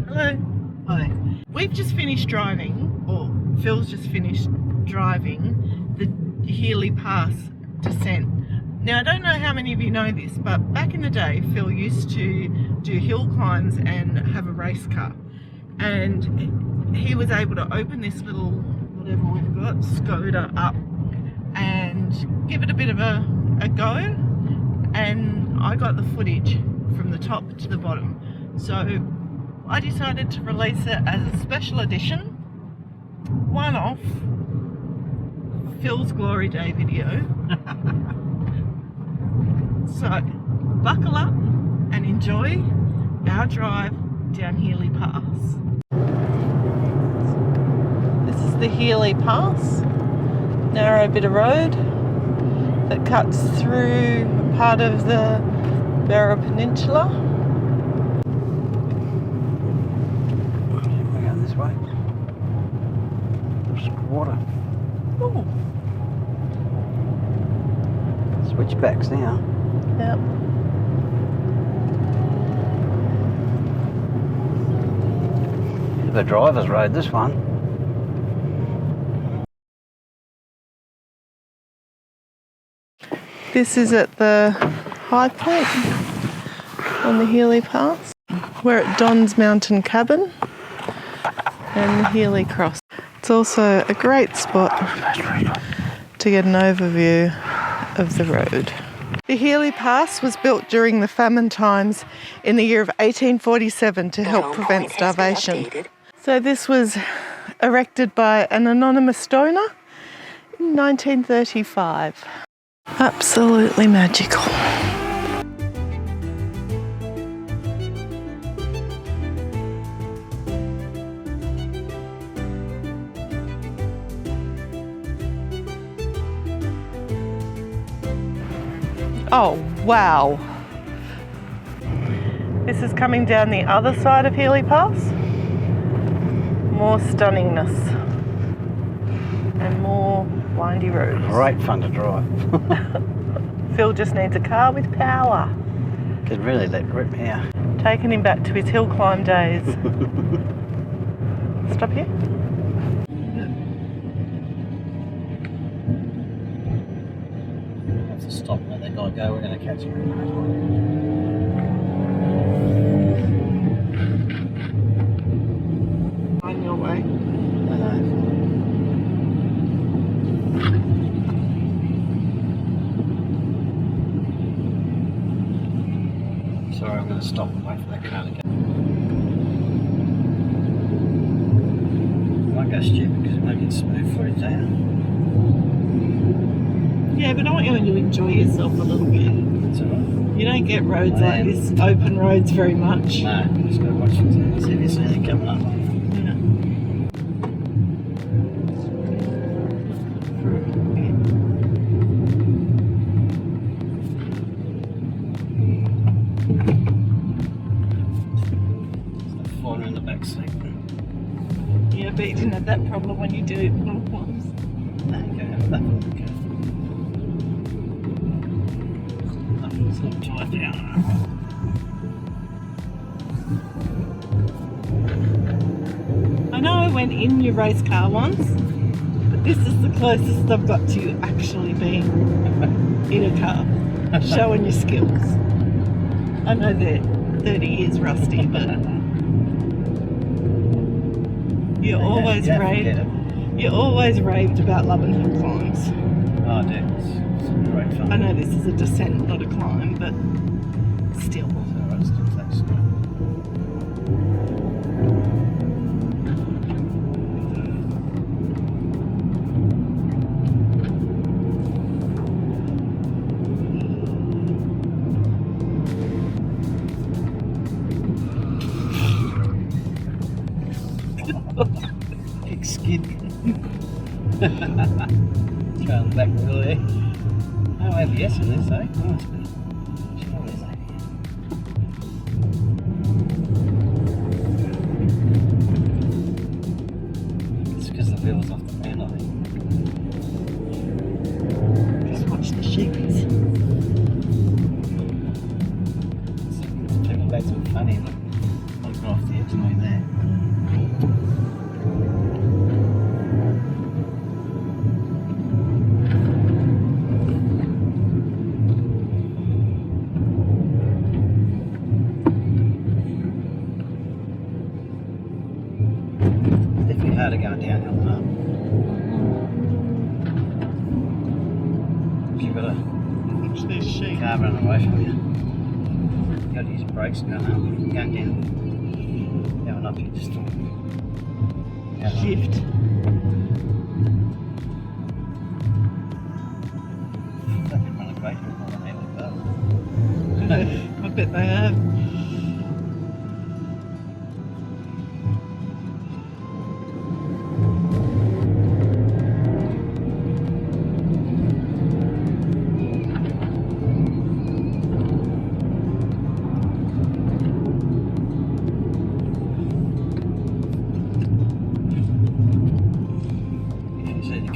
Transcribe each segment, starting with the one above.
Hello. Hi. We've just finished driving, or Phil's just finished driving the Healy Pass descent. Now I don't know how many of you know this, but back in the day Phil used to do hill climbs and have a race car, and he was able to open this little whatever we've got, Skoda, up and give it a bit of a go, and I got the footage from the top to the bottom. So I decided to release it as a special edition, one-off Phil's Glory Day video. So buckle up and enjoy our drive down Healy Pass. This is the Healy Pass, narrow bit of road that cuts through part of the Barra Peninsula. We're going this way. There's water. Oh, Switchbacks now. yep. Bit of a driver's road, this one. This is at the high point on the Healy Pass. We're at Don's Mountain Cabin and the Healy Cross. It's also a great spot to get an overview of the road. The Healy Pass was built during the famine times in the year of 1847 to help prevent starvation. So this was erected by an anonymous donor in 1935. Absolutely magical. Oh, wow. This is coming down the other side of Healy Pass. More stunningness and more windy roads. Great fun to drive. Phil just needs a car with power. Could really let rip here. Taking him back to his hill climb days. Stop here. Have to stop where they gotta go. We're going to catch him. On your way. Sorry, I'm going to stop and wait for that car to go. I might go stupid because it might get smooth footage out. Yeah, but I want you to enjoy yourself a little bit. That's alright. You don't get roads like this, open roads, very much. No, I'm just going to watch it and see if there's anything coming up. Falling in the back seat. Yeah, but you didn't have that problem when you do little climbs. No, you can't have that. Okay. Nothing's not tied down. I know I went in your race car once, but this is the closest I've got to you actually being in a car, showing your skills. I know they're 30 years rusty, but you always raved about loving hill climbs. Oh, dude, it's great fun. I know this is a descent, not a climb, but still. Big skid. Throwing back wheel there. No ABS in this, eh? Must be. Sure there's ABS. It's because the wheel's off the ground, I think. Just watch the sheepies. People back to funny, like off the edge. going there. Definitely harder going downhill than up. You've got a Watch this sheep. car running away from you. You've got to use brakes going up. Going down. Going up, you just Shift. They've been running away from more than Healy Pass. I bet they have.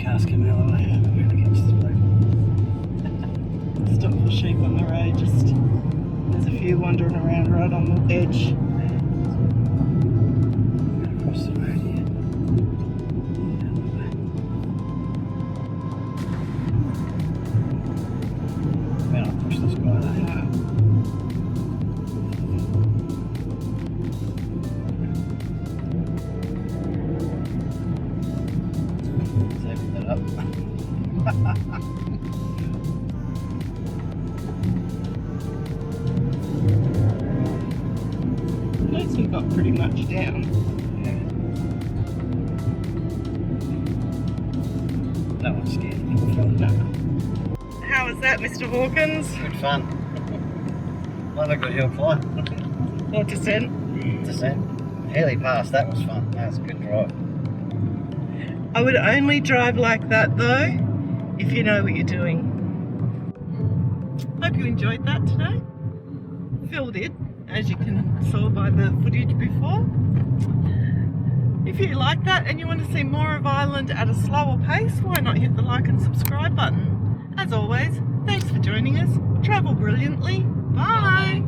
Cars coming out of the way, I'm really against the road. Stop the sheep on the road, just there's a few wandering around right on the edge. Across the road here. Better not push this guy though. No. Open that up. Those we got pretty much down. Yeah. That one scared me. No. How was that, Mr. Hawkins? Good fun. Love a good hill climb. What descent? Descent. Healy Pass, that was fun. That was a good drive. I would only drive like that though, if you know what you're doing. Hope you enjoyed that today. Phil did, as you can saw by the footage before. If you like that and you want to see more of Ireland at a slower pace, why not hit the like and subscribe button? As always, thanks for joining us. Travel brilliantly. Bye.